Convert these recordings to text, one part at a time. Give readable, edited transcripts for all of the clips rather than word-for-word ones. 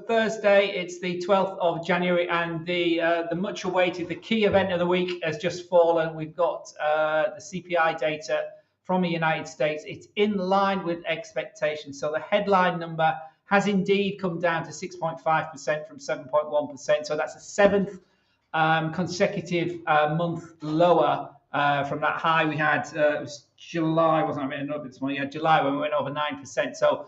Thursday, it's the 12th of January, and the much awaited, the key event of the week has just fallen. We've got the CPI data from the United States. It's in line with expectations. So the headline number has indeed come down to 6.5% from 7.1%. So that's the seventh consecutive month lower from that high we had. It was July, wasn't it? This morning, yeah, July when we went over 9%. So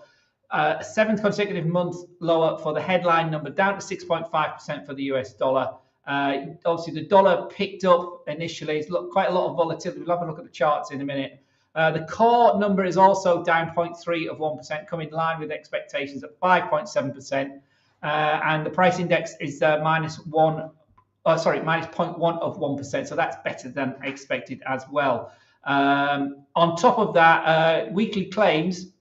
seventh consecutive month lower for the headline number, down to 6.5% for the US dollar. Obviously, the dollar picked up initially. It's quite a lot of volatility. We'll have a look at the charts in a minute. The core number is also down 0.3 of 1%, coming in line with expectations at 5.7%. And the price index is minus 0.1 of 1%. So that's better than expected as well. On top of that, weekly claims,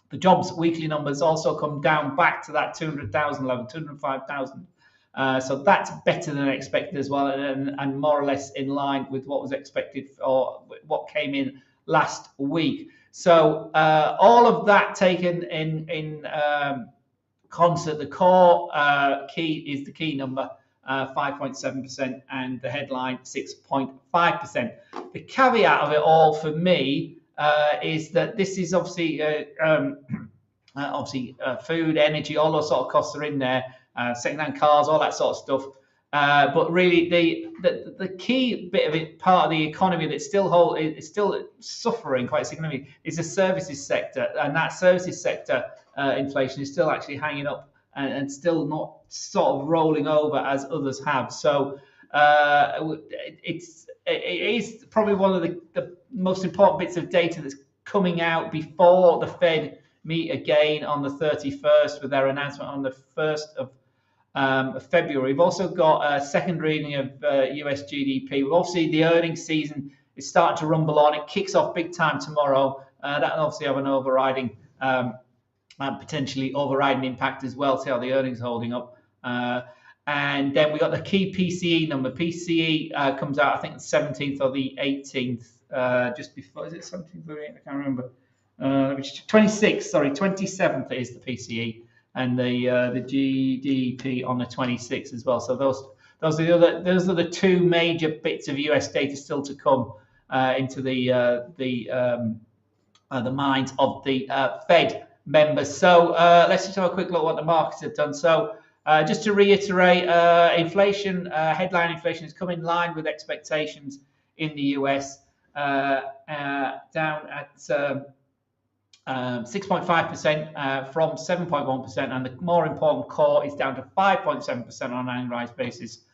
the jobs weekly numbers also come down back to that 200,000 level, 205,000. So that's better than expected as well, and more or less in line with what was expected or what came in last week. So all of that taken in concert, the core key is the key number, 5.7%, and the headline 6.5%. The caveat of it all for me is that this is obviously food, energy, all those sort of costs are in there, second-hand cars, all that sort of stuff. But really, the key bit of it, part of the economy that's is still suffering quite significantly, is the services sector, and that services sector inflation is still actually hanging up and still not sort of rolling over as others have. So it is probably one of the most important bits of data that's coming out before the Fed meet again on the 31st with their announcement on the 1st of February. We've also got a second reading of US GDP. Obviously, the earnings season is starting to rumble on. It kicks off big time tomorrow. That'll obviously have an overriding, potentially overriding impact as well. See how the earnings are holding up. And then we got the key PCE number. PCE comes out, I think, the 17th or the 18th, just before. Is it 17th or 18th? I can't remember. 26th, sorry, 27th is the PCE, and the GDP on the 26th as well. So those are the two major bits of US data still to come into the minds of the Fed members. So let's just have a quick look at what the markets have done. So just to reiterate, inflation, headline inflation has come in line with expectations in the US, down at 6.5% from 7.1%, and the more important core is down to 5.7% on an annualized basis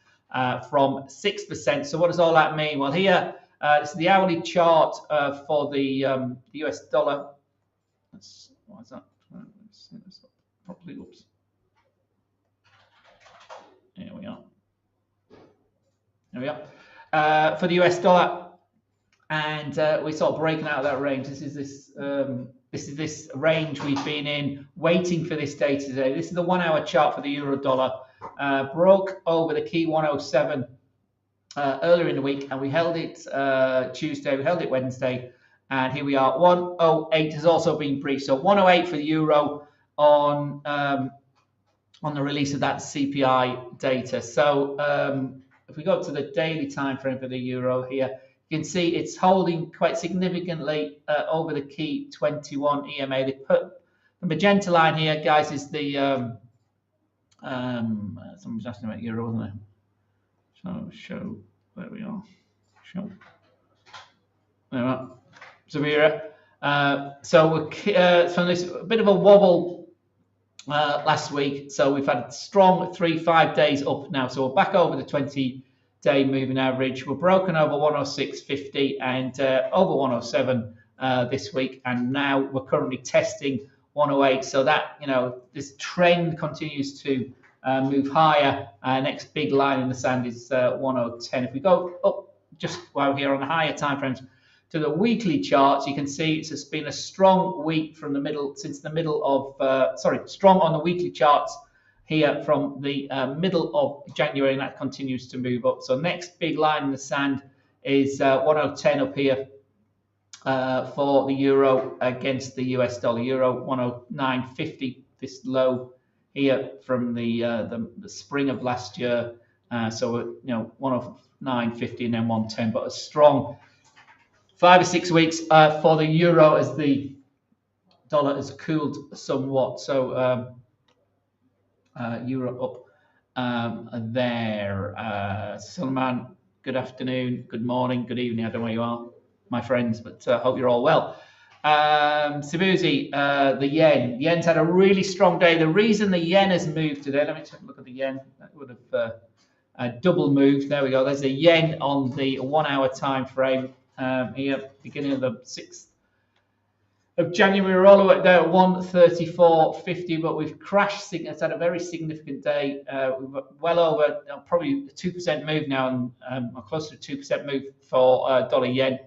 from 6%. So what does all that mean? Well, here this is the hourly chart for the US dollar. What is that? Let's see this properly. Oops. Here we are. There we are. For the US dollar, and we're sort of breaking out of that range. This is this range we've been in, waiting for this data today. This is the 1 hour chart for the euro dollar. Broke over the key 107 earlier in the week, and we held it Tuesday, we held it Wednesday, and here we are. 108 has also been breached. So 108 for the euro on the release of that CPI data. So if we go to the daily time frame for the euro here, you can see it's holding quite significantly over the key 21 EMA. They put the magenta line here, guys, is the someone's asking about euro, wasn't there? So show, there we are. Show. There we are. So we're so this a bit of a wobble last week. So we've had a strong 5 days up now. So we're back over the 20-day moving average. We're broken over 106.50 and over 107 this week, and now we're currently testing 108. So that, this trend continues to move higher. Next big line in the sand is 1010. If we go up just while here on the higher time frames to the weekly charts, you can see it's been a strong week from the middle, since the middle of strong on the weekly charts here from the middle of January, and that continues to move up. So next big line in the sand is 1010 up here for the euro against the US dollar. Euro 109.50, this low here from the spring of last year. So 109.50 and then 110, but a strong 5 or 6 weeks for the euro as the dollar has cooled somewhat. So euro up there. Suleiman, good afternoon, good morning, good evening. I don't know where you are, my friends, but hope you're all well. Sibuzi, the yen. The yen's had a really strong day. The reason the yen has moved today, let me take a look at the yen. That would have double moved. There we go. There's the yen on the 1 hour time frame here, beginning of the 6th of January. We're all the way there at 134.50, but we've crashed. It's had a very significant day. We've well over probably a 2% move now, and close to a 2% move for dollar yen.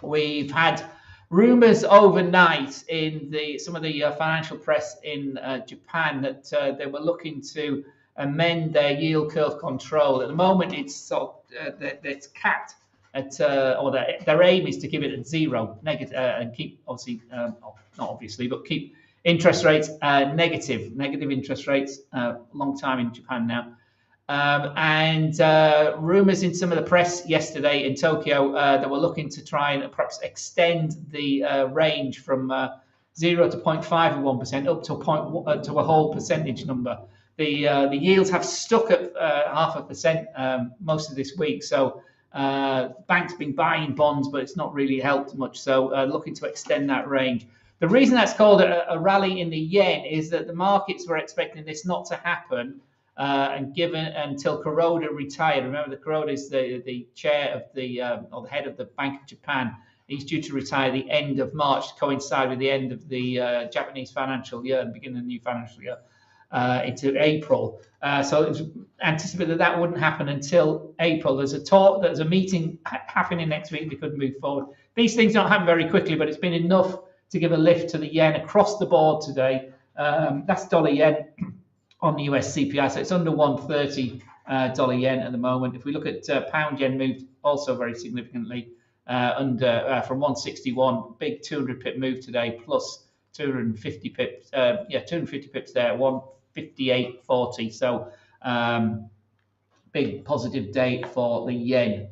We've had rumours overnight in some of the financial press in Japan that they were looking to amend their yield curve control. At the moment, it's it's capped at, or their aim is to keep it at zero, negative, and keep obviously not obviously, but keep interest rates negative interest rates. Long time in Japan now. And rumours in some of the press yesterday in Tokyo that were looking to try and perhaps extend the range from 0 to 0.5% up to a whole percentage number. The yields have stuck at 0.5% most of this week. So banks have been buying bonds, but it's not really helped much. So looking to extend that range. The reason that's called a rally in the yen is that the markets were expecting this not to happen. And given until Kuroda retired. Remember that Kuroda is the chair of or the head of the Bank of Japan. He's due to retire the end of March, to coincide with the end of the Japanese financial year and beginning of the new financial year into April. So it was anticipated that wouldn't happen until April. There's a meeting happening next week. They could move forward. These things don't happen very quickly, but it's been enough to give a lift to the yen across the board today. That's dollar yen on the US CPI, so it's under 130 dollar yen at the moment. If we look at pound yen, moved also very significantly from 161, big 200 pip move today, plus 250 pips. 250 pips there, 158.40. So big positive day for the yen.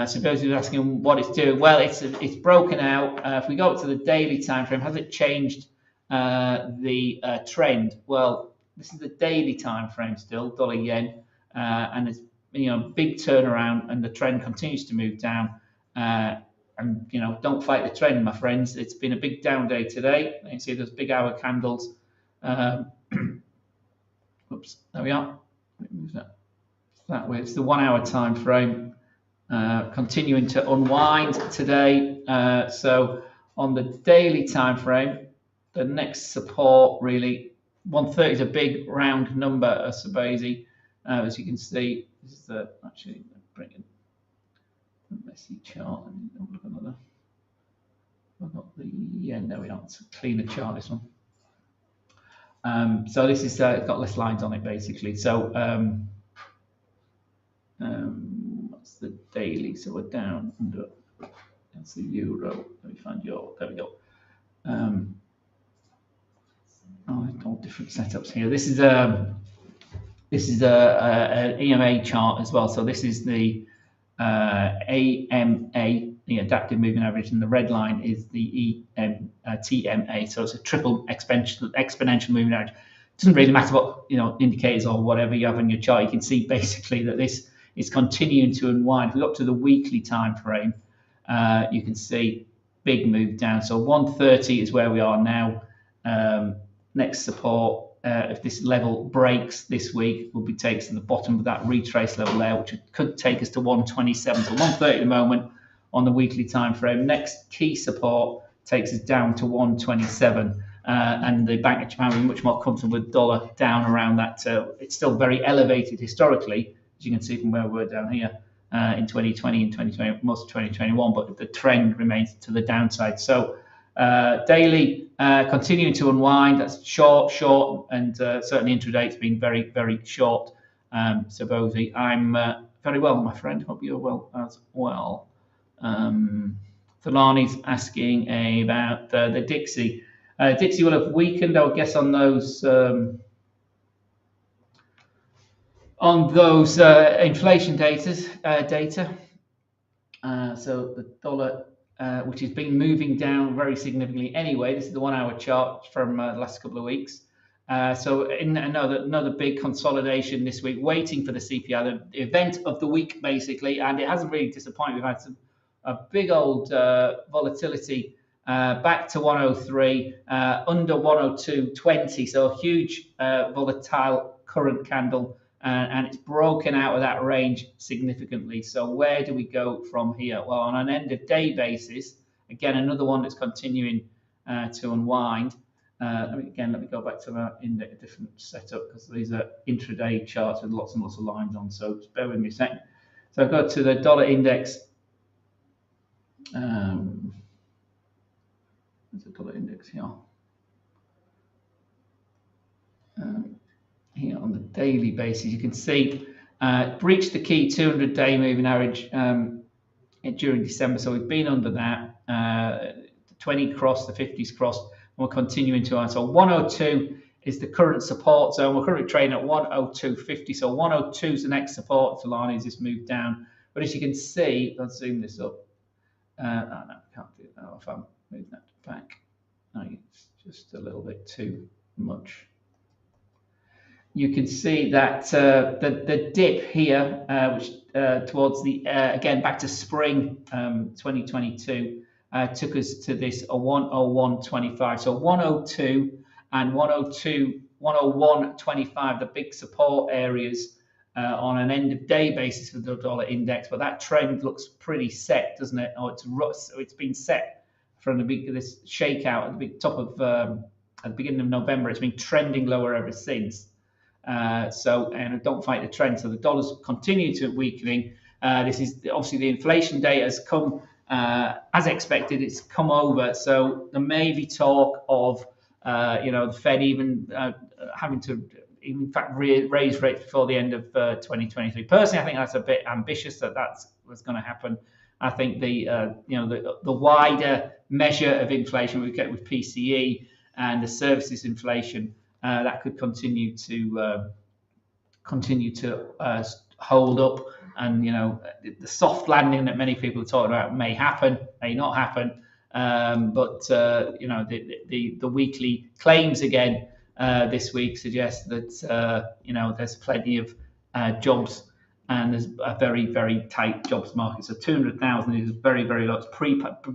Suppose you're asking what it's doing. Well, it's broken out. If we go up to the daily time frame, has it changed the trend? Well, this is the daily time frame still, dollar yen, and it's big turnaround, and the trend continues to move down. And don't fight the trend, my friends. It's been a big down day today. You can see those big hour candles. Oops, there we are. Move that way. It's the 1 hour time frame, continuing to unwind today. So on the daily time frame, the next support really 130 is a big round number, Sabasi. As you can see, this is actually bring in a messy chart. Look at another. I've got the yen. No, we don't. It's a cleaner chart, this one. So this is got less lines on it basically. So what's the daily? So we're down under. That's the euro. Let me find your. There we go. All different setups here. This is an EMA chart as well. So this is the AMA, the adaptive moving average, and the red line is the TMA. So it's a triple exponential moving average. It doesn't really matter what indicators or whatever you have on your chart. You can see basically that this is continuing to unwind. If we look to the weekly time frame, you can see big move down. So 130 is where we are now. Next support, if this level breaks this week, will be takes to the bottom of that retrace level there, which could take us to 127. So 130 at the moment on the weekly time frame. Next key support takes us down to 127, and the Bank of Japan will be much more comfortable with dollar down around that. It's still very elevated historically, as you can see from where we were down here in 2020 and 2020, most of 2021, but the trend remains to the downside. So daily continuing to unwind. That's short, and certainly intraday it's been very, very short. So Bosie, I'm very well, my friend. Hope you're well as well. Fulani's asking about the Dixie. Dixie will have weakened, I would guess, on those inflation data. So the dollar, which has been moving down very significantly anyway. This is the 1 hour chart from the last couple of weeks. So in another big consolidation this week, waiting for the CPI, the event of the week basically, and it hasn't really disappointed. We've had a big old volatility back to 103, under 102.20, so a huge volatile current candle. And it's broken out of that range significantly. So where do we go from here? Well, on an end of day basis, again, another one that's continuing to unwind. Let me go back to our index, different setup, because these are intraday charts with lots and lots of lines on. So just bear with me a second. So I've got to the dollar index. There's a dollar index here. Here on the daily basis, you can see breached the key 200-day moving average during December. So we've been under that. The 20 crossed, the 50s crossed, and we're continuing to. So 102 is the current support zone. We're currently trading at 102.50. So 102 is the next support line as this moved down. But as you can see, let's zoom this up. No, I can't do that. If I'm moving that back, no, it's just a little bit too much. You can see that the dip here, which towards the again back to spring 2022, took us to this 101.25. So 102 and 102, 101.25, the big support areas on an end of day basis for the dollar index. But that trend looks pretty set, doesn't it? Oh, it's been set from the big this shakeout at the big top of at the beginning of November. It's been trending lower ever since. And don't fight the trend. So the dollar's continued to weakening. This is obviously the inflation data has come as expected. It's come over. So there may be talk of the Fed even having to, in fact, raise rates before the end of 2023. Personally, I think that's a bit ambitious. That's what's going to happen. I think the wider measure of inflation we get with PCE and the services inflation. That could continue to hold up, and the soft landing that many people are talking about may happen, may not happen. But the weekly claims again this week suggest that there's plenty of jobs, and there's a very, very tight jobs market. So 200,000 is very, very low. It's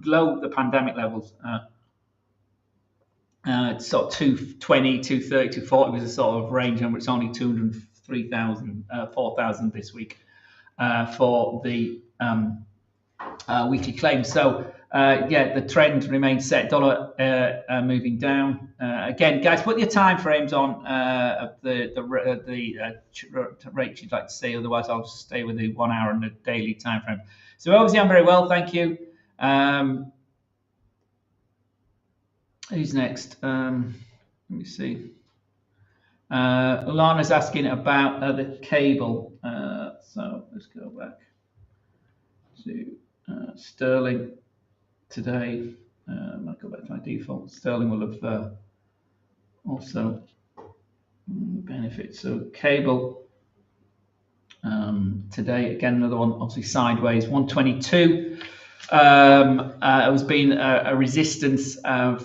below the pandemic levels. Sort of 220, 230, 240 was a sort of range, and it's only 203,000, 4,000 this week for the weekly claims. So the trend remains set. Dollar moving down. Again, guys, put your time frames on the rates you'd like to see. Otherwise, I'll just stay with the 1 hour and the daily time frame. So obviously, I'm very well, thank you. Who's next? Let me see. Lana's asking about the cable. So let's go back to sterling today. I'll go back to my default. Sterling will have also benefit. So cable today, again, another one, obviously sideways, 122. It was been a resistance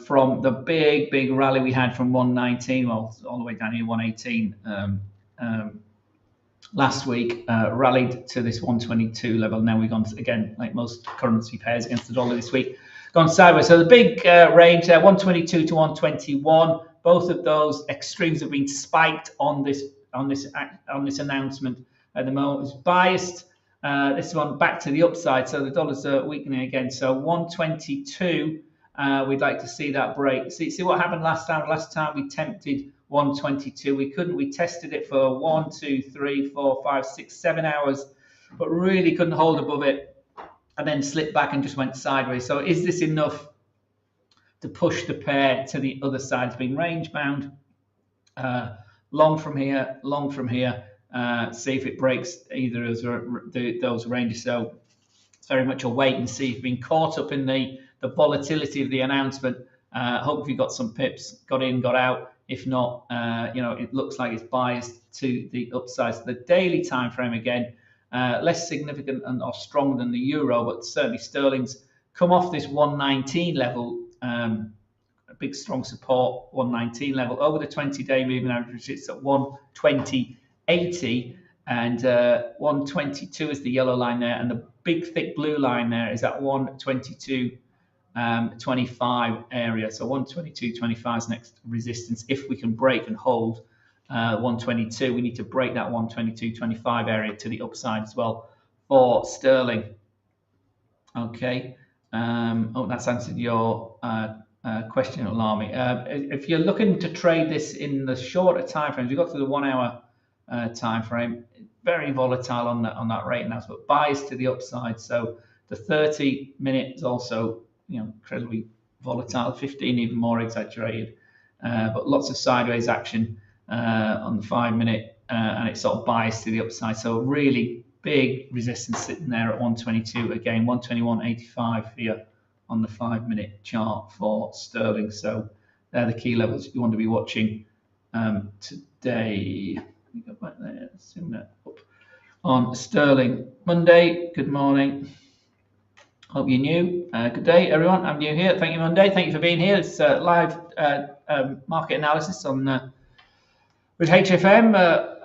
from the big rally we had from 119, well, all the way down here 118 last week, rallied to this 122 level. Now we've gone again, like most currency pairs against the dollar this week, gone sideways. So the big range there, 122 to 121. Both of those extremes have been spiked on this announcement at the moment. It's biased. This one back to the upside, so the dollar's weakening again. So 122, we'd like to see that break. See what happened last time. Last time we tempted 122, we couldn't. We tested it for 1, 2, 3, 4, 5, 6, 7 hours, but really couldn't hold above it, and then slipped back and just went sideways. So is this enough to push the pair to the other side? It's been range bound, long from here, long from here. See if it breaks either of those ranges. So it's very much a wait and see. If you've been caught up in the volatility of the announcement, Hopefully got some pips, got in, got out. If not, it looks like it's biased to the upside. So the daily time frame again, less significant or stronger than the euro, but certainly sterling's come off this 119 level. A big strong support 119 level over the 20-day moving average. It's at 120.80 and 122 is the yellow line there, and the big thick blue line there is at 122.25 area. So 122.25 is next resistance. If we can break and hold 122, we need to break that 122.25 area to the upside as well for sterling. Okay. That's answered your question, Alami. If you're looking to trade this in the shorter time frames, you got to the 1 hour time frame, very volatile on that rate now, but biased to the upside. So the 30-minute is also incredibly volatile, 15 even more exaggerated, but lots of sideways action on the 5-minute, and it's sort of biased to the upside. So really big resistance sitting there at 122 again, 121.85 here on the 5-minute chart for sterling. So they're the key levels you want to be watching today. Let me go back there, zoom that up. On sterling, Monday, good morning. Hope you're new. Good day, everyone. I'm new here. Thank you, Monday. Thank you for being here. It's live market analysis on with HFM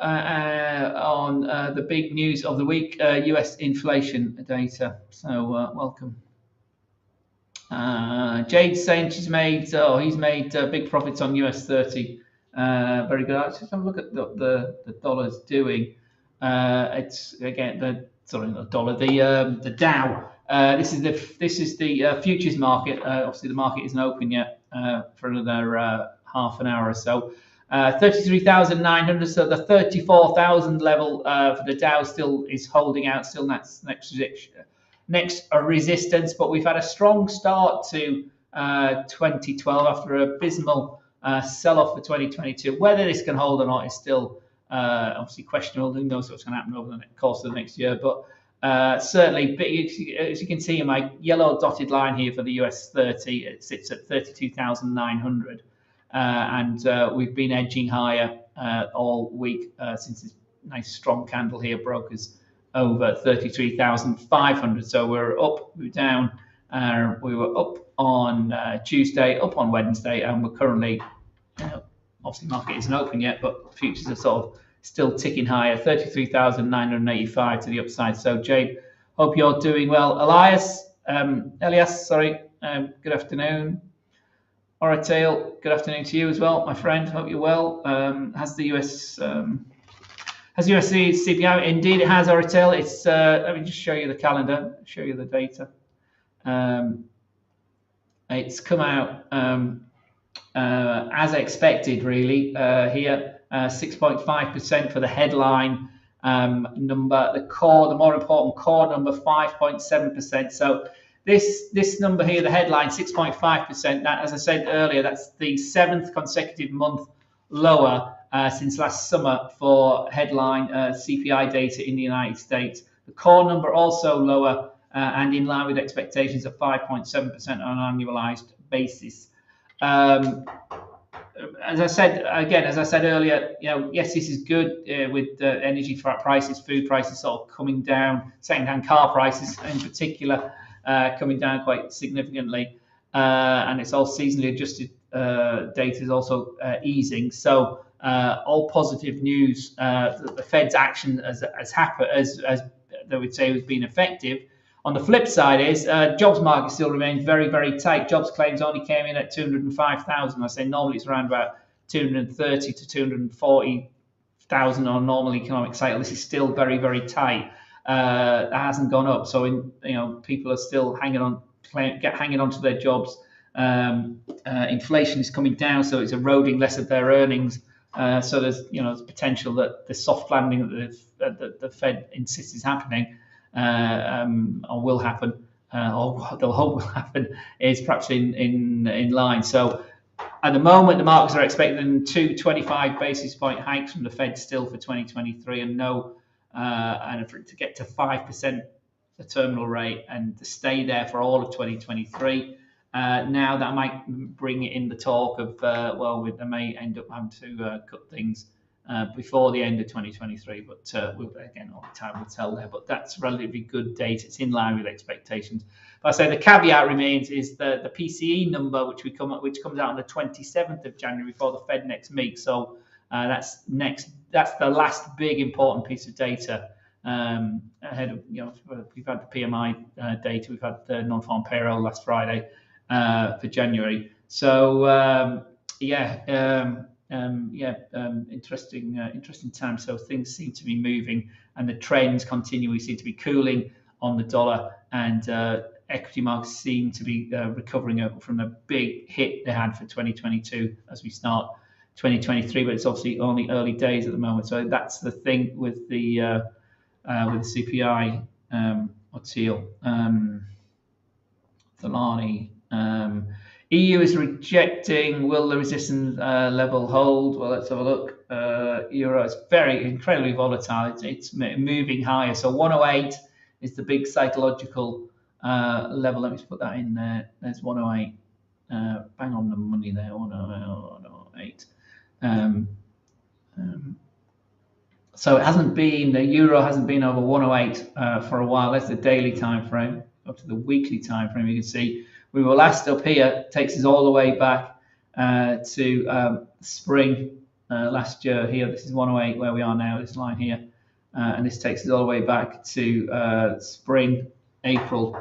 on the big news of the week, US inflation data. So welcome. Jade's saying he's made big profits on US 30. Very good. Let's just have a look at the dollar's doing. It's again the Dow. This is the futures market. Obviously, the market isn't open yet for another half an hour or so. 33,900. So the 34,000 level for the Dow still is holding out. Still next resistance, but we've had a strong start to 2012 after an abysmal sell-off for 2022. Whether this can hold or not is still obviously questionable. Who knows what's going to happen over the course of the next year, but certainly, as you can see in my yellow dotted line here for the US 30, it sits at 32,900, and we've been edging higher all week since this nice strong candle here broke us over 33,500. So we're up, we're down. We were up on Tuesday, up on Wednesday, and we're currently, obviously, market isn't open yet, but futures are sort of still ticking higher, 33,985 to the upside. So, Jade, hope you're doing well. Elias, good afternoon. Oratail, good afternoon to you as well, my friend. Hope you're well. Has the US CPI? Indeed, it has, Oratail. It's let me just show you the calendar, show you the data. It's come out as expected, really, here. 6.5% for the headline number. The more important core number, 5.7%. So this number here, the headline, 6.5%. That, as I said earlier, that's the 7th consecutive month lower since last summer for headline CPI data in the United States. The core number also lower and in line with expectations of 5.7% on an annualized basis. As I said earlier, yes, this is good with energy prices, food prices sort of coming down, second-hand car prices in particular coming down quite significantly, and it's all seasonally adjusted data is also easing. So all positive news. The Fed's action has happened, as they would say, has been effective. On the flip side is jobs market still remains very, very tight. Jobs claims only came in at 205,000. I say normally it's around about 230 to 240,000 on a normal economic cycle. This is still very, very tight. That hasn't gone up. So people are still hanging on to their jobs. Inflation is coming down, so it's eroding less of their earnings. So there's potential that the soft landing that the Fed insists is happening. Or will happen, or they'll hope will happen, is perhaps in line. So at the moment, the markets are expecting 2 25 basis point hikes from the Fed still for 2023, and for it to get to 5%, the terminal rate, and to stay there for all of 2023. now that might bring it in the talk of, they may end up having to cut things before the end of 2023, but again, all the time will tell there. But that's relatively good data. It's in line with expectations. But I say the caveat remains is the PCE number, which comes out on the 27th of January before the Fed next meet. So that's the last big important piece of data ahead of, we've had the PMI data, we've had the non-farm payroll last Friday for January. So interesting time. So things seem to be moving, and the trends continue. We seem to be cooling on the dollar, and equity markets seem to be recovering from the big hit they had for 2022 as we start 2023. But it's obviously only early days at the moment. So that's the thing with the CPI or teal. Thalani. EU is rejecting. Will the resistance level hold? Well, let's have a look. Euro is incredibly volatile. It's moving higher. So 108 is the big psychological level. Let me just put that in there. There's 108. Bang on the money there. 108. So the euro hasn't been over 108 for a while. That's the daily time frame. Up to the weekly time frame, you can see we were last up here. Takes us all the way back to spring last year. Here, this is 108 where we are now. This line here, and this takes us all the way back to spring, April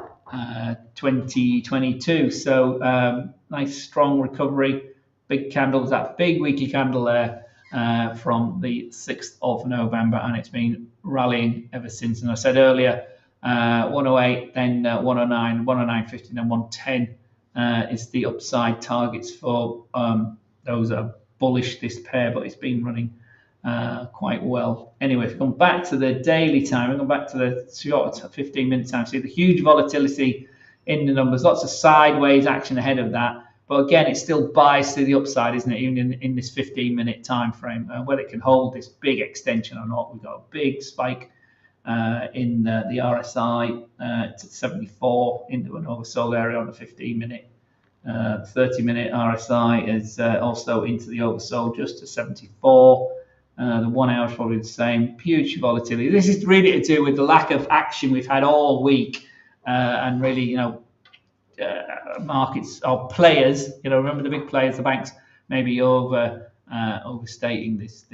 2022. So nice strong recovery. Big candles, that big weekly candle there. From the 6th of November, and it's been rallying ever since. And I said earlier, 108, then 109, 109.50, then 110 is the upside targets for those that are bullish this pair, but it's been running quite well. Anyway, if we come back to the daily time, we go back to the short 15-minute time, see the huge volatility in the numbers, lots of sideways action ahead of that. But again, it's still biased to the upside, isn't it? Even in this 15-minute time frame, whether it can hold this big extension or not. We've got a big spike in the RSI to 74 into an oversold area on the 15-minute. 30-minute RSI is also into the oversold, just to 74. The 1 hour is probably the same. Huge volatility. This is really to do with the lack of action we've had all week, and really, markets or players, remember the big players, the banks, maybe overstating this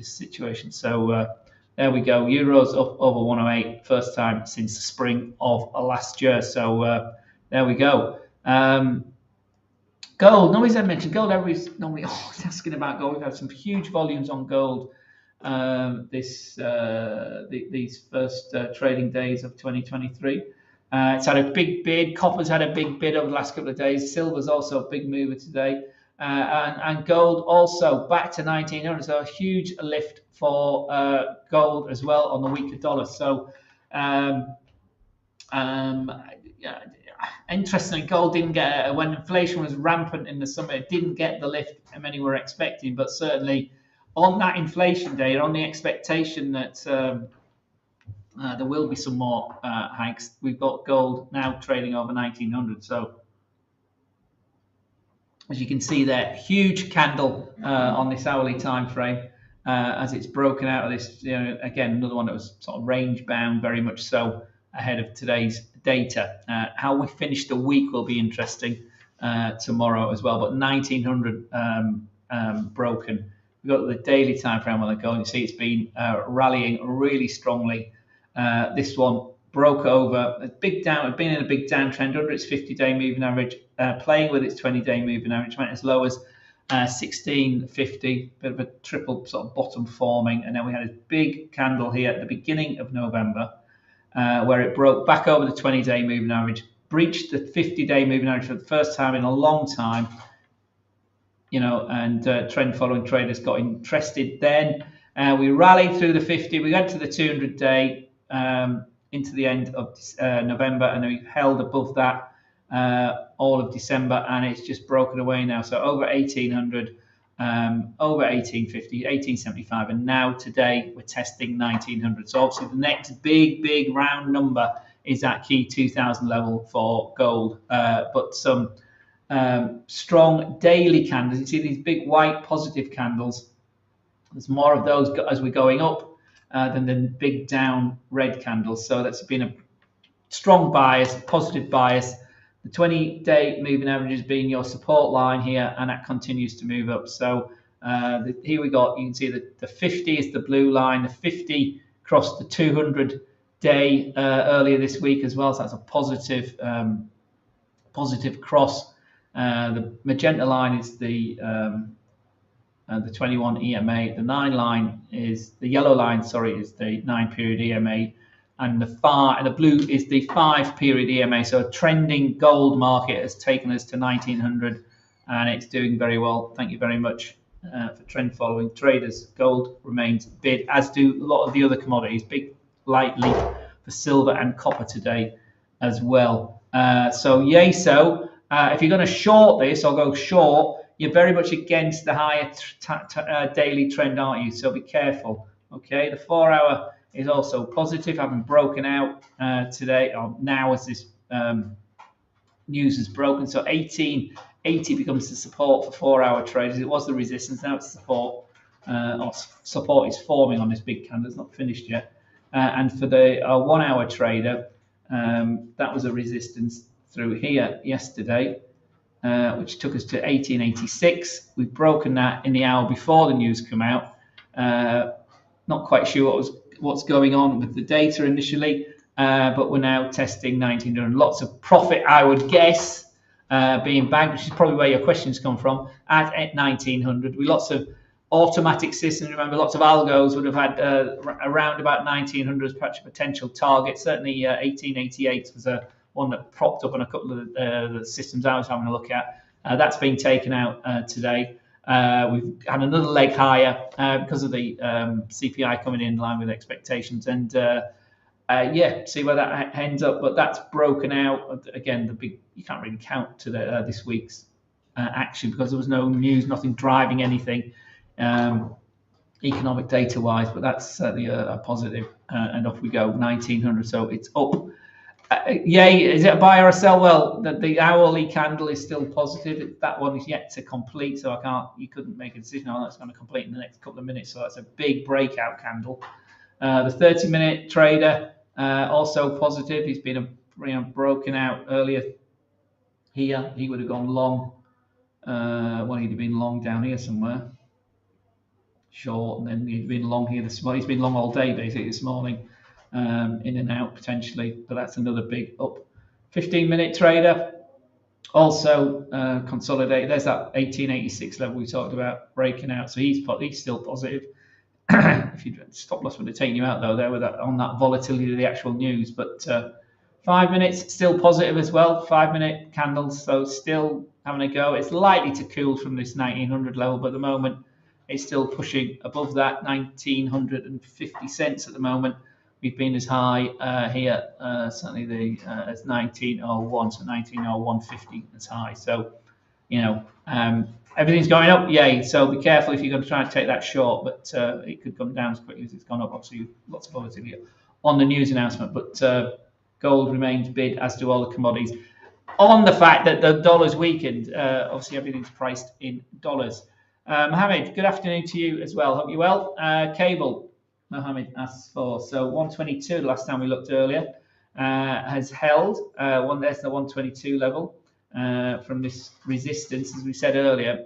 situation. So there we go. Euros up over 108, first time since the spring of last year. So there we go. Gold. Nobody's ever mentioned gold. Everybody's normally always asking about gold. We've had some huge volumes on gold these first trading days of 2023. It's had a big bid. Copper's had a big bid over the last couple of days. Silver's also a big mover today. And gold also back to 1900. So a huge lift for gold as well on the weaker dollar. So interestingly, gold didn't get, when inflation was rampant in the summer, it didn't get the lift many were expecting. But certainly on that inflation day, on the expectation that there will be some more hikes, we've got gold now trading over 1900. So as you can see there, huge candle on this hourly time frame as it's broken out of this, again, another one that was sort of range bound, very much so ahead of today's data. How we finish the week will be interesting tomorrow as well. But 1900 broken. We've got the daily time frame on the gold. You see it's been rallying really strongly. This one broke over a big down. It's been in a big downtrend under its 50-day moving average, playing with its 20-day moving average. Went as low as 1650, bit of a triple sort of bottom forming, and then we had a big candle here at the beginning of November, where it broke back over the 20-day moving average, breached the 50-day moving average for the first time in a long time. And trend following traders got interested. Then we rallied through the 50. We went to the 200-day. Into the end of November, and we've held above that all of December, and it's just broken away now. So over 1800, over 1850, 1875, and now today we're testing 1900. So obviously the next big round number is that key 2000 level for gold. But some strong daily candles. You see these big white positive candles. There's more of those as we're going up than the big down red candles. So that's been a strong bias, positive bias. The 20-day moving averages being your support line here, and that continues to move up. So here we got, you can see that the 50 is the blue line. The 50 crossed the 200-day earlier this week as well. So that's a positive, positive cross. The magenta line is the 21 EMA. The 9 line is the yellow line. Sorry, is the 9-period EMA. And the blue is the 5-period EMA. So a trending gold market has taken us to 1900, and it's doing very well. Thank you very much for trend following traders. Gold remains bid, as do a lot of the other commodities. Big light leap for silver and copper today as well. So yay. So if you're going to short this or go short, you're very much against the higher daily trend, aren't you? So be careful. Okay, the 4-hour is also positive, having broken out today, or now as this news is broken. So 1880 becomes the support for 4-hour traders. It was the resistance, now it's support. Or support is forming on this big candle. It's not finished yet. And for the 1-hour trader, that was a resistance through here yesterday, which took us to 1886. We've broken that in the hour before the news come out. Not quite sure what's going on with the data initially, but we're now testing 1900. Lots of profit, I would guess, being bagged, which is probably where your questions come from, at 1900. We lots of automatic systems. Remember, lots of algos would have had around about 1900 as perhaps a potential target. Certainly 1888 was one that propped up on a couple of the systems I was having a look at. That's been taken out today. We've had another leg higher because of the CPI coming in line with expectations, and yeah, see where that ends up. But that's broken out again. The big, you can't really count to this week's action because there was no news, nothing driving anything economic data wise. But that's certainly a positive, and off we go. 1900, so it's up. Yay, is it a buy or a sell? Well, the hourly candle is still positive. That one is yet to complete, so you couldn't make a decision on that's going to complete in the next couple of minutes. So that's a big breakout candle. The 30-minute trader also positive. He's been broken out earlier here. He would have gone long. Well, he'd have been long down here somewhere. Short, and then he'd been long here this morning. He's been long all day basically this morning. In and out potentially, but that's another big up. 15-minute trader also consolidated. There's that 1886 level we talked about breaking out, so he's still positive. If you stop loss would have taken you out though there with that on that volatility of the actual news. But 5 minutes still positive as well. 5-minute candles, so still having a go. It's likely to cool from this 1900 level, but at the moment it's still pushing above that 1950 cents at the moment. We've been as high here, certainly as 1901, so 1901.50 as high. So, everything's going up, yay. So be careful if you're going to try and take that short, but it could come down as quickly as it's gone up. Obviously, lots of volatility on the news announcement, but gold remains bid, as do all the commodities. On the fact that the dollar's weakened, obviously everything's priced in dollars. Mohammed, good afternoon to you as well. Hope you're well. Cable. Mohammed asks for, so 122 the last time we looked earlier has held. There's the 122 level from this resistance, as we said earlier.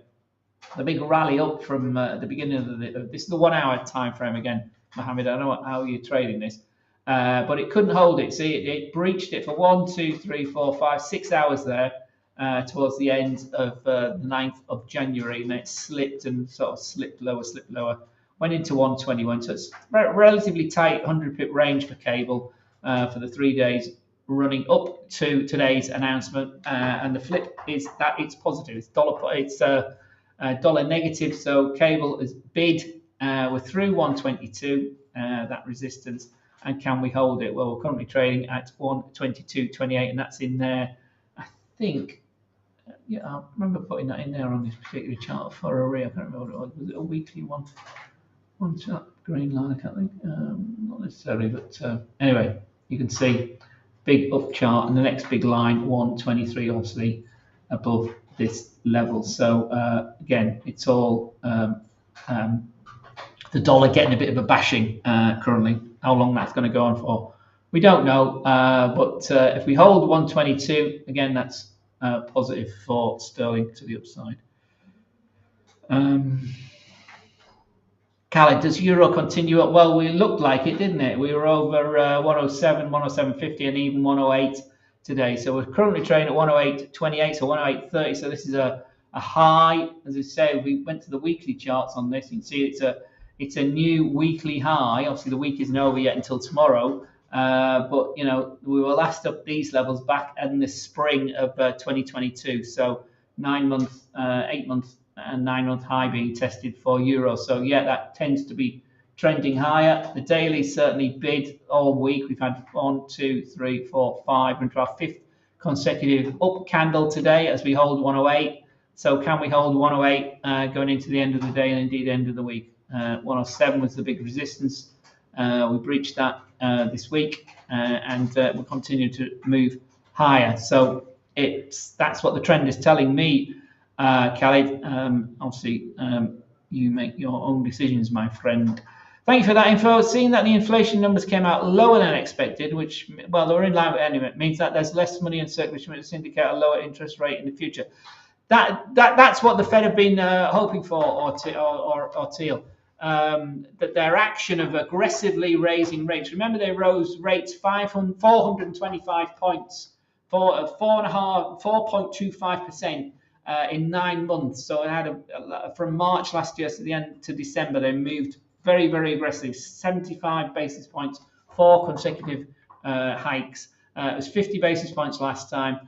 The big rally up from the beginning of this is the 1 hour time frame again, Mohammed. I don't know how you're trading this, but it couldn't hold it. See, it breached it for 1, 2, 3, 4, 5, 6 hours there towards the end of the 9th of January, and then it slipped and sort of slipped lower. Went into 121, so it's relatively tight 100-pip range for cable for the 3 days running up to today's announcement. And the flip is that it's positive. It's dollar negative, so cable is bid. We're through 122, that resistance, and can we hold it? Well, we're currently trading at 122.28, and that's in there. I think. Yeah, I remember putting that in there on this particular chart for a I can't remember what it was. Was it a weekly one? One chart, green line, I can't think. Not necessarily, but anyway, you can see big up chart, and the next big line 123, obviously above this level. So again, it's all the dollar getting a bit of a bashing currently. How long that's going to go on for, we don't know. But if we hold 122, again, that's positive for sterling to the upside. Khaled, does euro continue up? Well, we looked like it, didn't it? We were over 107, 107.50, and even 108 today. So we're currently trading at 108.28, so 108.30. So this is a high. As I say, we went to the weekly charts on this. You can see it's a new weekly high. Obviously, the week isn't over yet until tomorrow. But you know, we were last up these levels back in the spring of 2022. So 9 month, 8 month, and 9 month high being tested for euro. So yeah, that tends to be trending higher. The daily certainly bid all week. We've had 1, 2, 3, 4, 5 into our 5th consecutive up candle today as we hold 108. So can we hold 108 going into the end of the day and indeed end of the week? 107 was the big resistance. We breached that this week and we'll continue to move higher. So that's what the trend is telling me. Khaled, obviously, you make your own decisions, my friend. Thank you for that info. Seeing that the inflation numbers came out lower than expected, which, well, they were in line with anyway, it means that there's less money in circulation, which indicate a lower interest rate in the future. That's what the Fed have been hoping for, or Teal. That their action of aggressively raising rates. Remember, they rose rates 425 points, 4.25%. In 9 months. So it had from March last year to the end to December, they moved very, very aggressively, 75 basis points, 4 consecutive hikes. It was 50 basis points last time.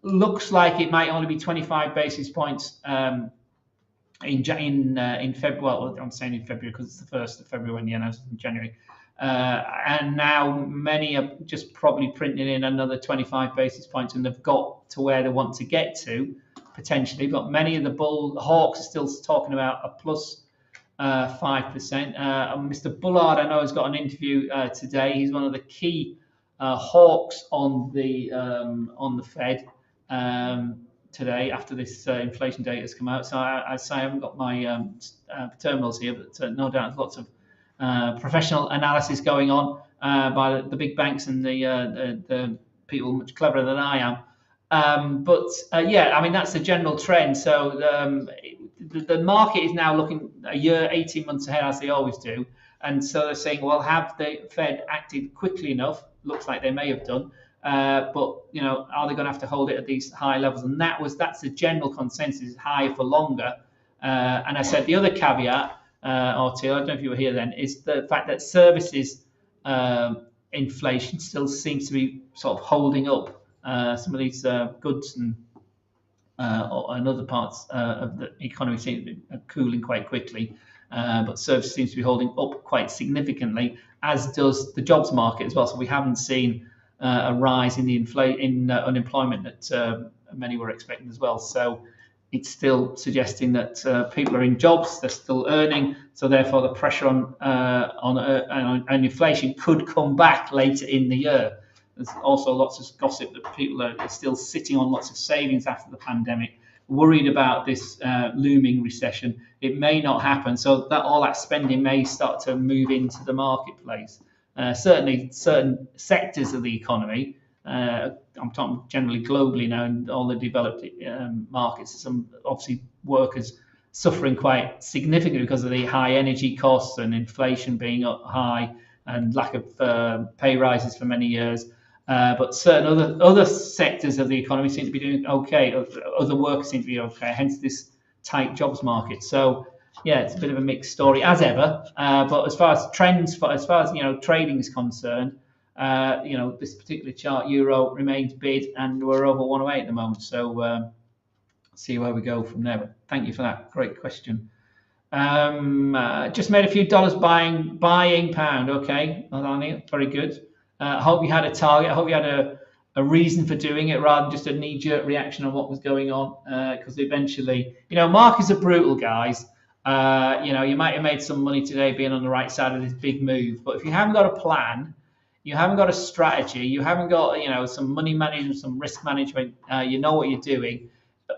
Looks like it might only be 25 basis points in February. Well, I'm saying in February because it's the 1st of February when the announced in January. And now many are just probably printing in another 25 basis points, and they've got to where they want to get to potentially. But many of the hawks are still talking about a plus 5%. Mr. Bullard, I know, has got an interview today. He's one of the key hawks on the Fed today after this inflation data has come out. So I haven't got my terminals here, but no doubt there's lots of professional analysis going on by the big banks and the people much cleverer than I am. But yeah, I mean, that's the general trend. So the market is now looking a year, 18 months ahead, as they always do. And so they're saying, well, have the Fed acted quickly enough? Looks like they may have done. But, you know, are they going to have to hold it at these high levels? And that's the general consensus, higher for longer. And I said the other caveat, RT, I don't know if you were here then, is the fact that services inflation still seems to be sort of holding up. Some of these goods and other parts of the economy seem to be cooling quite quickly, but services seems to be holding up quite significantly, as does the jobs market as well. So we haven't seen a rise in the unemployment that many were expecting as well. So it's still suggesting that people are in jobs, they're still earning, so therefore the pressure on inflation could come back later in the year. There's also lots of gossip that people are still sitting on lots of savings after the pandemic, worried about this looming recession. It may not happen, so that all that spending may start to move into the marketplace. Certainly, certain sectors of the economy, I'm talking generally globally now, in all the developed markets, some obviously workers suffering quite significantly because of the high energy costs and inflation being up high and lack of pay rises for many years. But certain other sectors of the economy seem to be doing okay. Other workers seem to be okay, hence this tight jobs market. So yeah, it's a bit of a mixed story as ever. But as far as trends, as far as trading is concerned, this particular chart, euro remains bid, and we're over 108 at the moment. So see where we go from there. But thank you for that. Great question. Just made a few dollars buying pound. Okay, very good. I hope you had a target. I hope you had a reason for doing it rather than just a knee-jerk reaction on what was going on. Because eventually, markets are brutal, guys. You might have made some money today being on the right side of this big move, but if you haven't got a plan, you haven't got a strategy, you haven't got some money management, some risk management, you know what you're doing.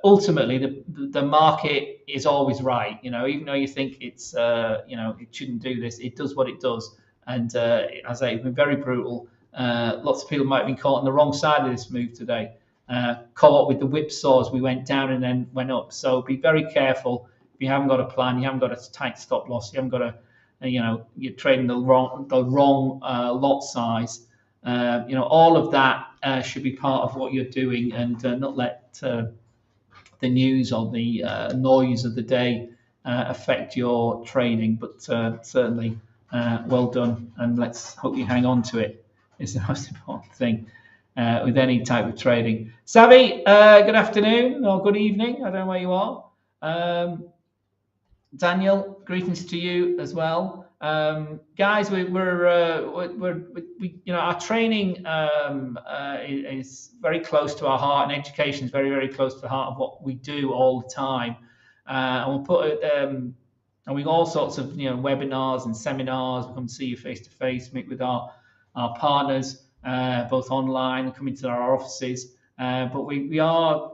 Ultimately, the market is always right. Even though you think it's it shouldn't do this, it does what it does. And as I say, it's been very brutal. Lots of people might have been caught on the wrong side of this move today. Caught with the whipsaws, we went down and then went up. So be very careful. If you haven't got a plan, you haven't got a tight stop loss, you haven't got you're trading the wrong lot size. All of that should be part of what you're doing, and not let the news or the noise of the day affect your trading. But certainly, well done, and let's hope you hang on to it. Is the most important thing with any type of trading. Savvy, good afternoon or good evening. I don't know where you are. Daniel, greetings to you as well. Guys, we're our training is very close to our heart, and education is very, very close to the heart of what we do all the time. And we'll put it, and we've all sorts of webinars and seminars. We come see you face to face, meet with our partners, both online and coming to our offices. But we are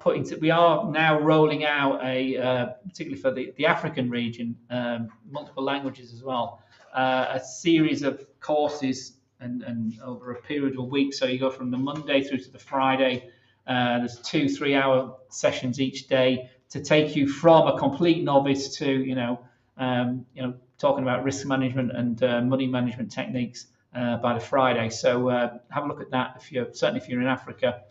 now rolling out particularly for the African region, multiple languages as well, a series of courses and over a period of a week. So you go from the Monday through to the Friday. There's 2-3 hour sessions each day to take you from a complete novice to talking about risk management and money management techniques by the Friday. So have a look at that if you're in Africa.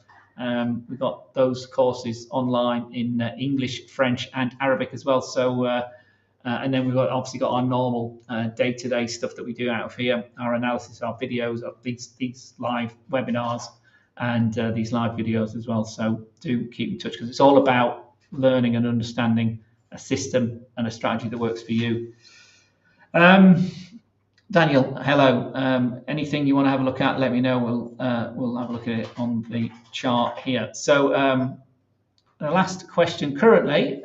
We've got those courses online in English, French, and Arabic as well. So, and then we've obviously got our normal day-to-day stuff that we do out of here, our analysis, our videos of these live webinars, and these live videos as well. So do keep in touch, because it's all about learning and understanding a system and a strategy that works for you. Daniel, hello. Anything you want to have a look at, let me know. We'll have a look at it on the chart here. So the last question currently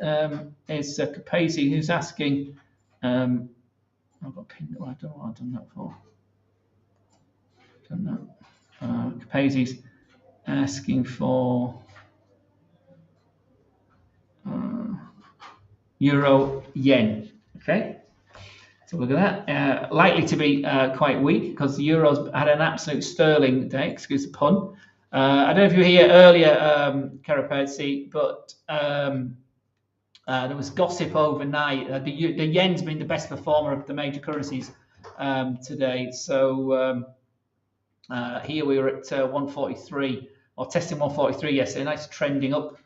is Capesi, who's asking. I've got pinned. I don't know what I've done that for. Done that. Capesi's asking for euro yen. Okay. So look at that. Likely to be quite weak, because the euro's had an absolute sterling day, excuse the pun. I don't know if you were here earlier, Carapazzi, but there was gossip overnight. The yen's been the best performer of the major currencies today. So here we were at 143, or testing 143 yesterday. Nice trending up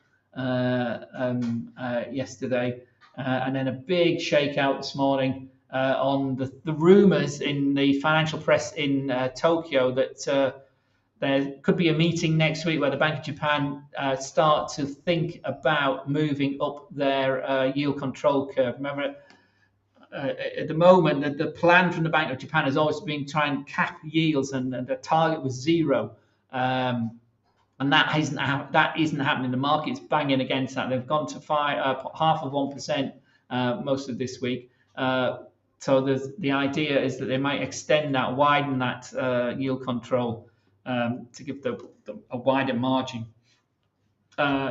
yesterday. And then a big shakeout this morning. On the rumours in the financial press in Tokyo that there could be a meeting next week where the Bank of Japan start to think about moving up their yield control curve. Remember, at the moment, the plan from the Bank of Japan has always been try and cap yields, and the target was 0. And that isn't happening. The market's banging against that. They've gone to half of 1% most of this week. So the idea is that they might extend that, widen that yield control to give a wider margin.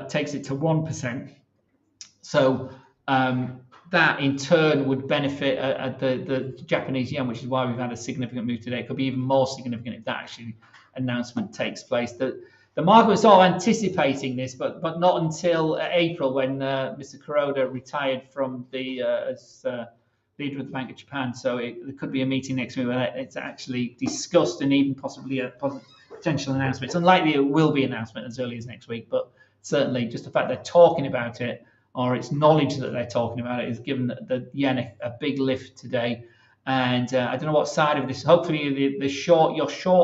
Takes it to 1%. So that in turn would benefit the Japanese yen, which is why we've had a significant move today. It could be even more significant if that actually announcement takes place. The market was sort of anticipating this, but not until April, when Mr. Kuroda retired from as leader of the Bank of Japan. So there could be a meeting next week where it's actually discussed, and even possibly a potential announcement. It's unlikely it will be an announcement as early as next week, but certainly just the fact they're talking about it, or it's knowledge that they're talking about it, has given the yen a big lift today. And I don't know what side of this. Hopefully you're short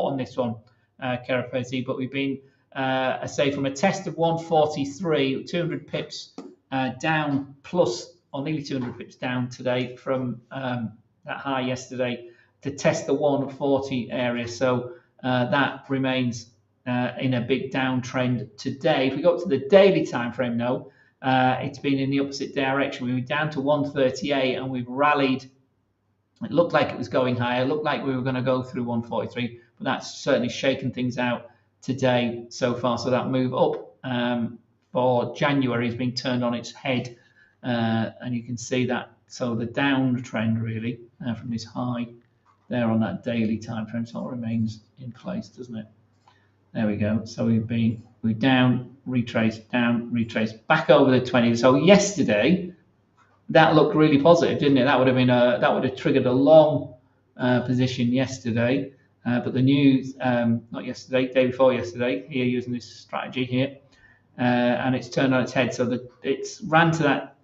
on this one, Carapesi, but we've been, I say, from a test of 143, 200 pips down plus, or nearly 200 pips down today from that high yesterday, to test the 140 area. So that remains in a big downtrend today. If we go up to the daily time frame now, it's been in the opposite direction. We were down to 138 and we've rallied. It looked like it was going higher. It looked like we were going to go through 143. but that's certainly shaken things out today so far. So that move up for January has been turned on its head, and you can see that. So the downtrend really from this high there on that daily time frame sort of remains in place, doesn't it? There we go. So we're down, retrace, back over the 20. So yesterday that looked really positive, didn't it? That would have triggered a long position yesterday. But the news, not yesterday, day before yesterday, here using this strategy here, and it's turned on its head. So it's ran to that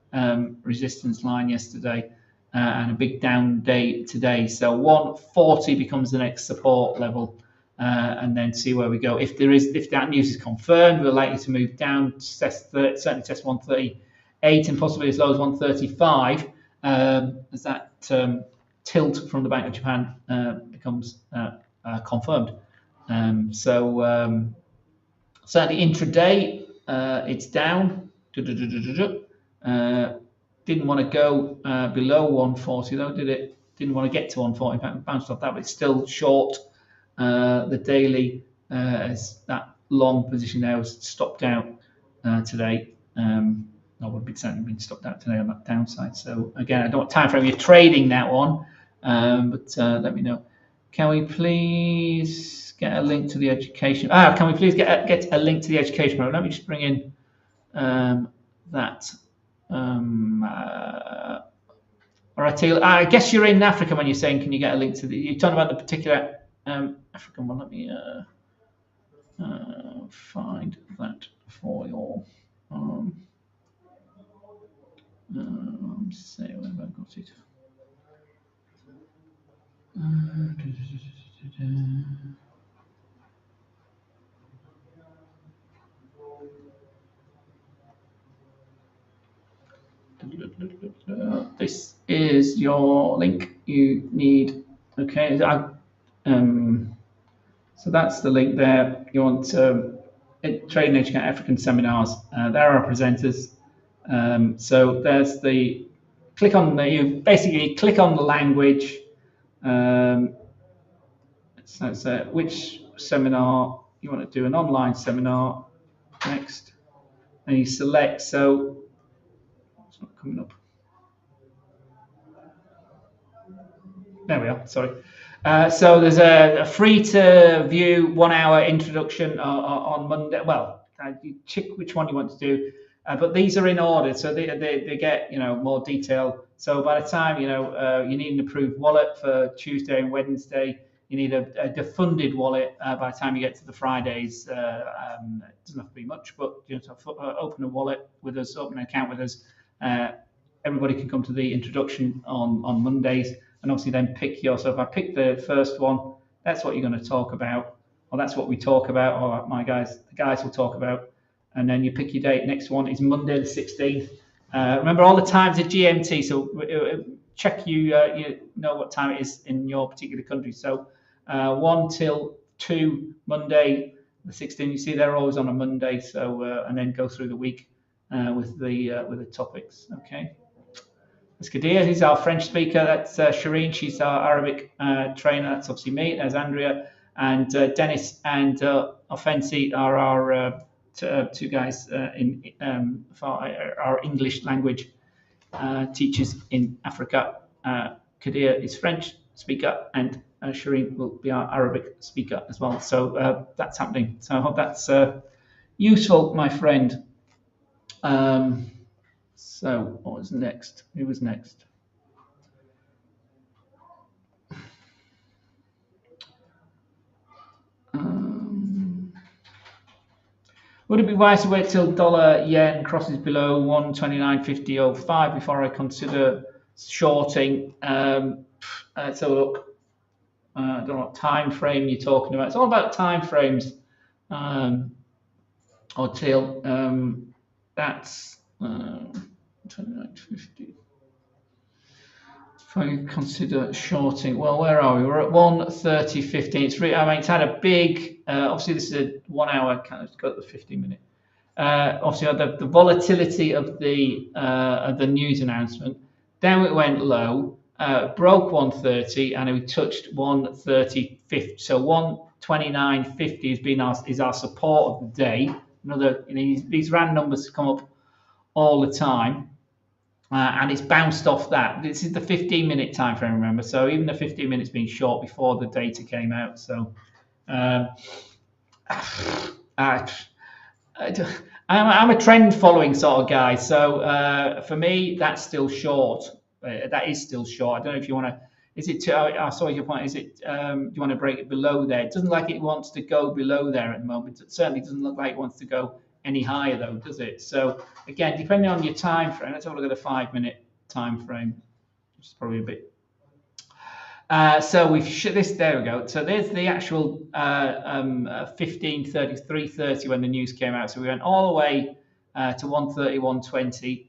resistance line yesterday, and a big down day today. So 140 becomes the next support level, and then see where we go. If that news is confirmed, we're likely to move down, certainly test 138 and possibly as low as 135, as that tilt from the Bank of Japan becomes confirmed. Certainly intraday, it's down. Didn't want to go below 140 though, did it? Didn't want to get to 140. In fact, bounced off that, but it's still short. The daily, as that long position there was stopped out today. I would be certainly been stopped out today on that downside. So again, I don't know what time frame you're trading that one, but let me know. Can we please get a link to the education? Can we please get a link to the education program? Let me just bring in that. All right, Teal. I guess you're in Africa when you're saying, can you get a link to the? You're talking about the particular African one. Let me find that for you. Say where have I got it? This is your link you need. Okay, so that's the link there. You want Trade and Educate African seminars. There are presenters. So there's the click on the. You basically click on the language. So which seminar you want to do, an online seminar next, and you select. So it's not coming up. There we are. Sorry. So there's a free to view 1 hour introduction on Monday. Well, you check which one you want to do, but these are in order, so they get more detail. So by the time you need an approved wallet for Tuesday and Wednesday, you need a defunded wallet by the time you get to the Fridays. It doesn't have to be much, but open a wallet with us, open an account with us. Everybody can come to the introduction on Mondays, and obviously then pick yours. So if I pick the first one, that's what you're going to talk about, or that's what we talk about, or the guys will talk about, and then you pick your date. Next one is Monday the 16th. Remember, all the times are GMT, so check you know what time it is in your particular country. So 1 till 2 Monday the 16th. You see they're always on a Monday. So and then go through the week with the topics. Okay. That's Kadir. He's our French speaker. That's Shireen. She's our Arabic trainer. That's obviously me. There's Andrea, and Dennis and Offensi are our two guys for our English language teachers in Africa. Kadir is French speaker, and Shireen will be our Arabic speaker as well. So that's happening. So I hope that's useful, my friend. So what was next? Who was next? Would it be wise to wait till dollar yen crosses below 129.50.05 before I consider shorting? Let's have a look. I don't know what time frame you're talking about. It's all about time frames. Or till that's 29.50. If I consider shorting, well, where are we? We're at 130.15. It's had a big. Obviously, this is a 1 hour. Kind of got the 15-minute. Obviously, the volatility of the news announcement. Then it went low. broke 130 and we touched 130.50. So 129.50 is our support of the day. Another, these round numbers come up all the time, and it's bounced off that. This is the 15-minute time frame, remember. So even the 15 minutes being short before the data came out. So I'm a trend following sort of guy. So for me, that's still short. That is still short. I don't know if you want to. Is it? I saw your point. Is it? Do you want to break it below there? It doesn't like it wants to go below there at the moment. It certainly doesn't look like it wants to go any higher though, does it? So again, depending on your time frame, let's have a look at the 5-minute time frame, which is probably a bit. So we've this. There we go. So there's the actual 15:30, 3:30 when the news came out. So we went all the way to 1:30, 1:20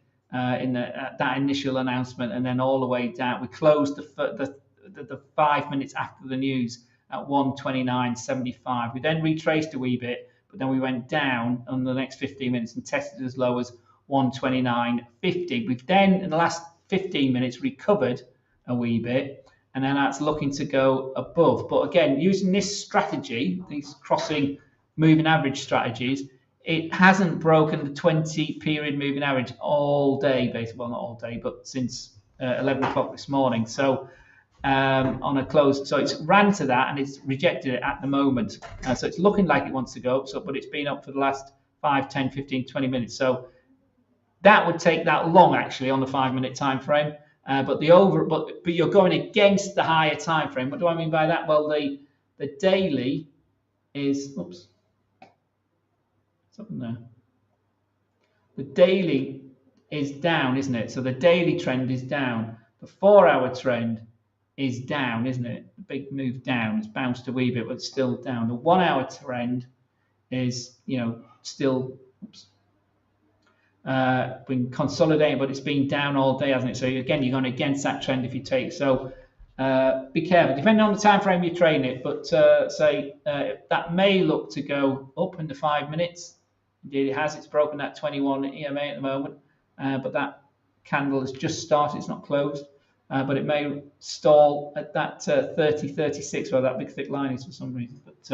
in that initial announcement, and then all the way down. We closed the 5 minutes after the news at 1:29.75. We then retraced a wee bit, but then we went down on the next 15 minutes and tested as low as 1:29.50. We've then, in the last 15 minutes, recovered a wee bit, and then that's looking to go above. But again, using this strategy, these crossing moving average strategies, it hasn't broken the 20 period moving average all day, basically. Well, not all day, but since 11 o'clock this morning. So on a close, so it's ran to that and it's rejected it at the moment. So it's looking like it wants to go up, but it's been up for the last 5, 10, 15, 20 minutes. So that would take that long actually on the 5-minute time frame. But you're going against the higher time frame. What do I mean by that? Well, the daily is something there. The daily is down, isn't it? So the daily trend is down. The 4-hour trend is down, isn't it? The big move down. It's bounced a wee bit, but it's still down. The 1-hour trend is, still been consolidating, but it's been down all day, hasn't it? So again, you're going against that trend if you take. So be careful, depending on the time frame you train it. But say that may look to go up in the 5 minutes. Indeed, it has. It's broken that 21 EMA at the moment, but that candle has just started. It's not closed, but it may stall at that 30.36 where that big thick line is for some reason. But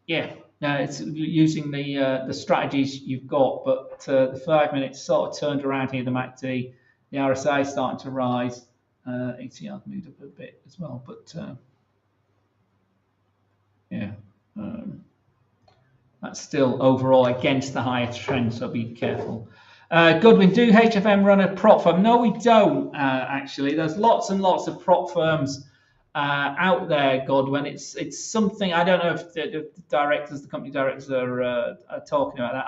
yeah. No, it's using the strategies you've got, but the 5 minutes sort of turned around here. The MACD, the RSI is starting to rise. ATR moved up a bit as well, but yeah, that's still overall against the higher trend, so be careful. Goodwin, do HFM run a prop firm? No, we don't actually. There's lots and lots of prop firms out there, Godwin. It's something I don't know if the company directors are talking about that.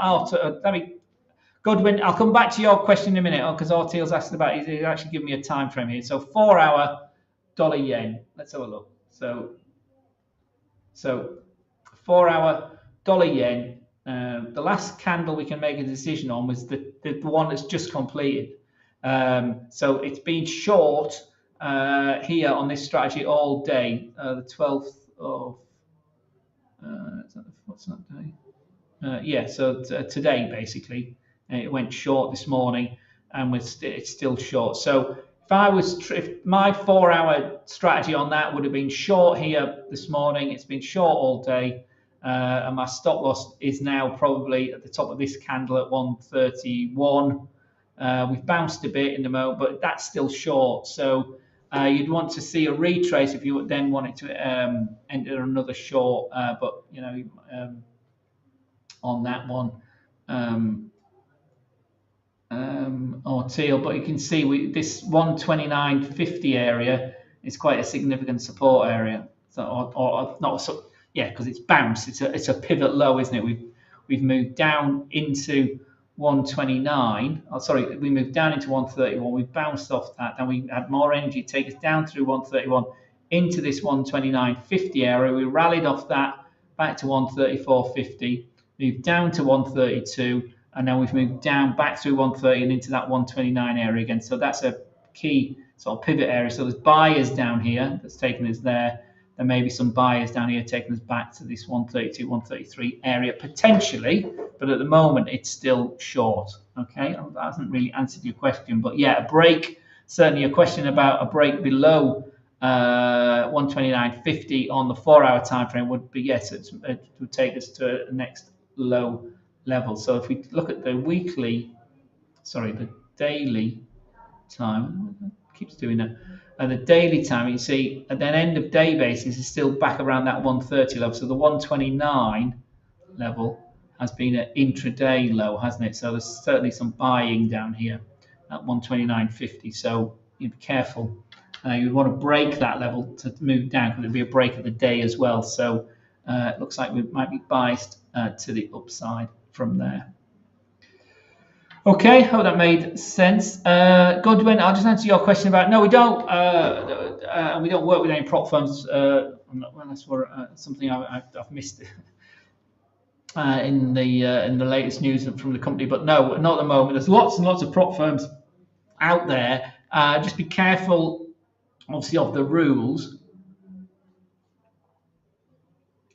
Godwin, I'll come back to your question in a minute because Orteil's asked about it. He's actually given me a time frame here. So 4-hour dollar yen. Let's have a look. So 4-hour dollar yen. The last candle we can make a decision on was the one that's just completed. So it's been short here on this strategy all day, the 12th of what's that day? Yeah, so today basically it went short this morning, and it's still short. So if my 4-hour strategy on that would have been short here this morning, it's been short all day, and my stop loss is now probably at the top of this candle at 131. We've bounced a bit in the moment, but that's still short. So you'd want to see a retrace if you would then want it to enter another short, but on that one, Orteil. But you can see this 129.50 area is quite a significant support area. So or not so, yeah, because it's bounced. It's a pivot low, isn't it? We've moved down into 129. Oh, sorry, we moved down into 131. We bounced off that, then we had more energy take us down through 131 into this 129.50 area. We rallied off that back to 134.50, moved down to 132, and then we've moved down back through 130 and into that 129 area again. So that's a key sort of pivot area. So there's buyers down here that's taken us there. There may be some buyers down here taking us back to this 132, 133 area potentially, but at the moment it's still short. Okay, that hasn't really answered your question, but yeah, a break certainly a question about a break below 129.50 on the 4-hour time frame would be yes, it would take us to a next low level. So if we look at the the daily time, it keeps doing that. At the daily time, you see at an end of day basis is still back around that 130 level. So the 129 level has been an intraday low, hasn't it? So there's certainly some buying down here at 129.50. So you be careful. You want to break that level to move down because it'll be a break of the day as well. So it looks like we might be biased to the upside from there. Okay, hope that made sense. Godwin, I'll just answer your question about. No, we don't. We don't work with any prop firms unless we're something I've missed in the latest news from the company. But no, not at the moment. There's lots and lots of prop firms out there. Just be careful, obviously, of the rules.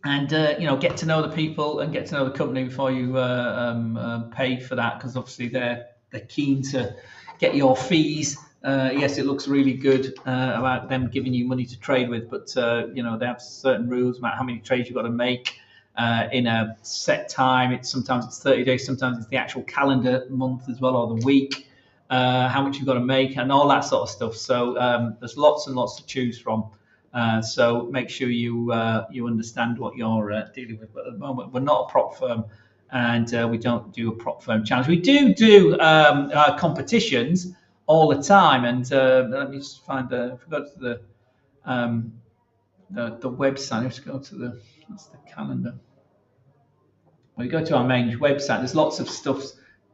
And get to know the people and get to know the company before you pay for that, because obviously they're keen to get your fees. Yes, it looks really good about them giving you money to trade with, but they have certain rules about how many trades you've got to make in a set time. Sometimes it's 30 days, sometimes it's the actual calendar month as well, or the week. How much you've got to make and all that sort of stuff. So there's lots and lots to choose from. So make sure you understand what you're dealing with. But at the moment, we're not a prop firm, and we don't do a prop firm challenge. We do competitions all the time. And let me just find if we go to the website, let's go to the calendar. When we go to our main website, there's lots of stuff.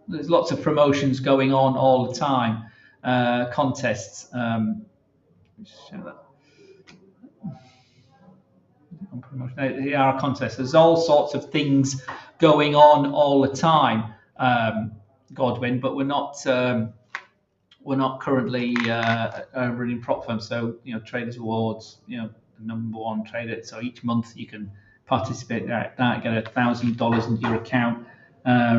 There's lots of promotions going on all the time, contests. Show that. There are contests. There's all sorts of things going on all the time, Godwin. But we're not currently running prop firms. So Traders Awards, the #1 trader. So each month you can participate at that, get $1,000 into your account,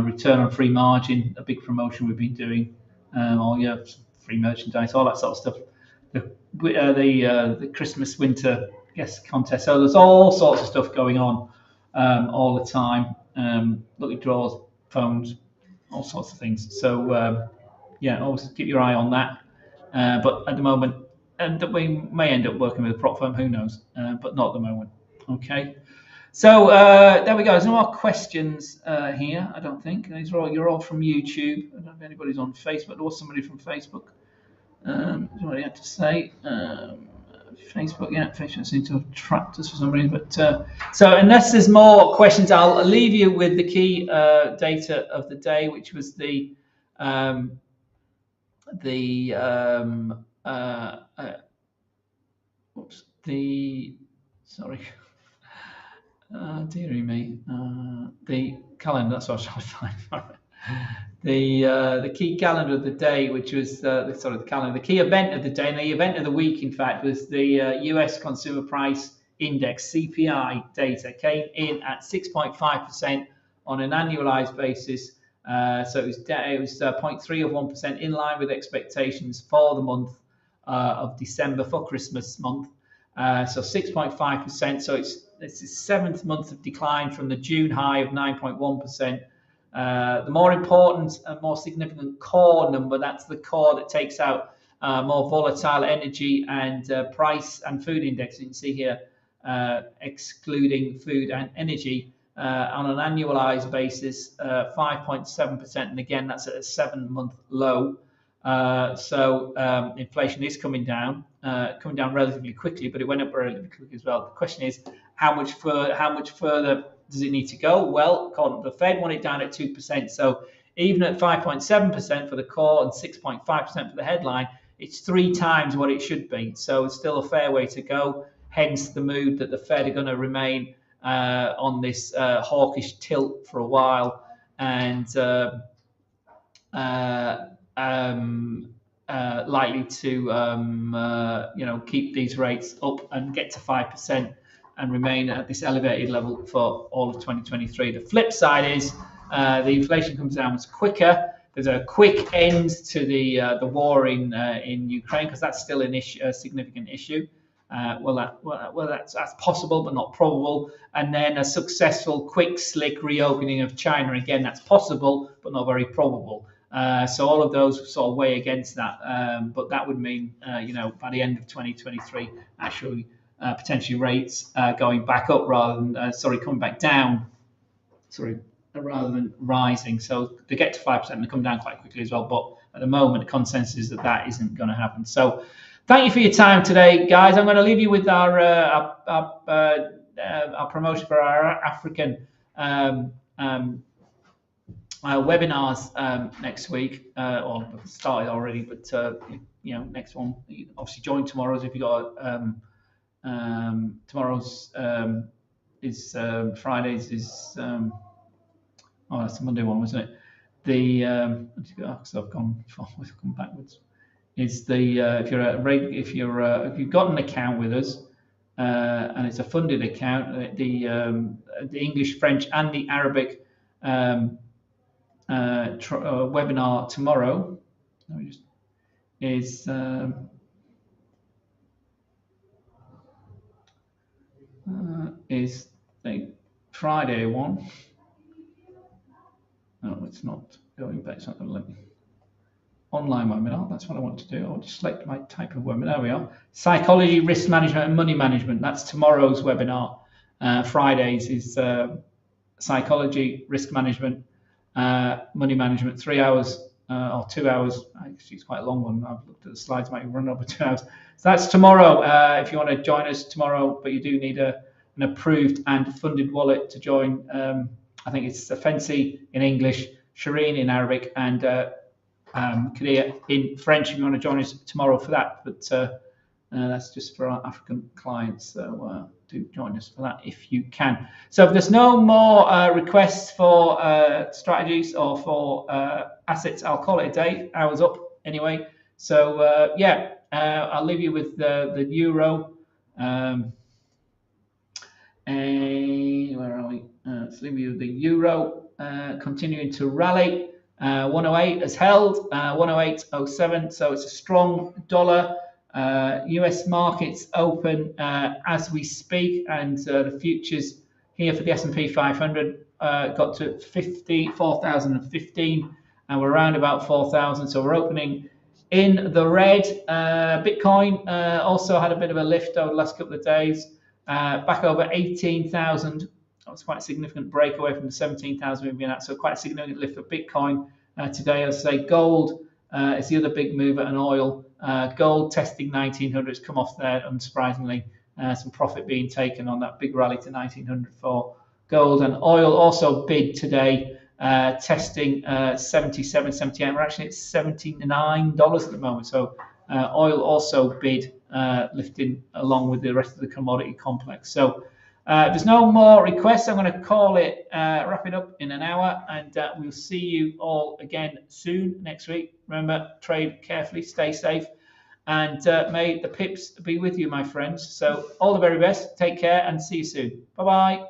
return on free margin, a big promotion we've been doing, all your free merchandise, all that sort of stuff. The Christmas winter contest. So there's all sorts of stuff going on all the time. Lucky draws, phones, all sorts of things. So always keep your eye on that. But at the moment, and we may end up working with a prop firm, who knows? But not at the moment. Okay. So there we go. There's no more questions here, I don't think. You're all from YouTube. I don't know if anybody's on Facebook. There was somebody from Facebook. What do you have to say? Facebook seems to have trapped us for some reason. But so unless there's more questions, I'll leave you with the key data of the day, which was the dearie me, the calendar. That's what I was trying to find. The key calendar of the day, which was the calendar, the key event of the day, and the event of the week, in fact, was the US Consumer Price Index (CPI) data. Came in at 6.5% on an annualized basis. So it was 0.3%, in line with expectations for the month of December, for Christmas month. So 6.5%. So it's the 7th month of decline from the June high of 9.1%. The more important and more significant core number, that's the core that takes out more volatile energy and price and food index. You can see here, excluding food and energy, on an annualized basis, 5.7%. And again, that's at a 7-month low. So inflation is coming down relatively quickly, but it went up relatively quickly as well. The question is, how much further does it need to go? Well, according to the Fed, want it down at 2%. So even at 5.7% for the core and 6.5% for the headline, it's 3 times what it should be. So it's still a fair way to go. Hence the mood that the Fed are going to remain on this hawkish tilt for a while, and likely to keep these rates up and get to 5% and remain at this elevated level for all of 2023. The flip side is the inflation comes down much quicker. there's a quick end to the war in Ukraine, because that's still an issue, a significant issue. That's possible but not probable. And then a successful, quick, slick reopening of China. Again, that's possible but not very probable. So all of those sort of weigh against that. But that would mean, by the end of 2023, actually potentially rates going back up rather than coming back down. Rather than rising. So they get to 5% and they come down quite quickly as well. But at the moment, the consensus is that isn't going to happen. So thank you for your time today, guys. I'm going to leave you with our promotion for our African webinars next week, or started already, but next one. Obviously, join tomorrow's if you got tomorrow's is Fridays is. That's the Monday one, wasn't it? So I've gone forwards, I've gone backwards. Is the if you've got an account with us, and it's a funded account, the English, French, and the Arabic webinar tomorrow is the Friday one. No, it's not going back. It's not going to let me. Online webinar, that's what I want to do. I'll just select my type of webinar. There we are. Psychology, risk management, and money management. That's tomorrow's webinar. Fridays is psychology, risk management, money management, 3 hours or 2 hours. Actually, it's quite a long one. I've looked at the slides, might run over 2 hours. So that's tomorrow. If you want to join us tomorrow, but you do need an approved and funded wallet to join. I think it's Fancy in English, Shireen in Arabic, and Kadia in French if you want to join us tomorrow for that. But that's just for our African clients. So do join us for that if you can. So if there's no more requests for strategies or for assets, I'll call it a day. Hours up anyway. So I'll leave you with the euro. Where are we? Let's leave you with the euro continuing to rally. 108 has held 108.07, so it's a strong dollar. US markets open as we speak, and the futures here for the S&P 500 got to 4,015, and we're around about 4,000, so we're opening in the red. Bitcoin also had a bit of a lift over the last couple of days, back over 18,000. That was quite a significant break away from the 17,000 we've been at, so quite a significant lift for Bitcoin today. As I say, gold is the other big mover, and oil. Gold testing 1900, it's come off there, unsurprisingly. Some profit being taken on that big rally to 1900 for gold. And oil also bid today, testing 77, 78. We're actually at $79 at the moment. So oil also bid, lifting along with the rest of the commodity complex. So if there's no more requests, I'm going to call it, wrap it up in an hour, and we'll see you all again soon next week. Remember, trade carefully, stay safe, and may the pips be with you, my friends. So all the very best, take care, and see you soon. Bye-bye.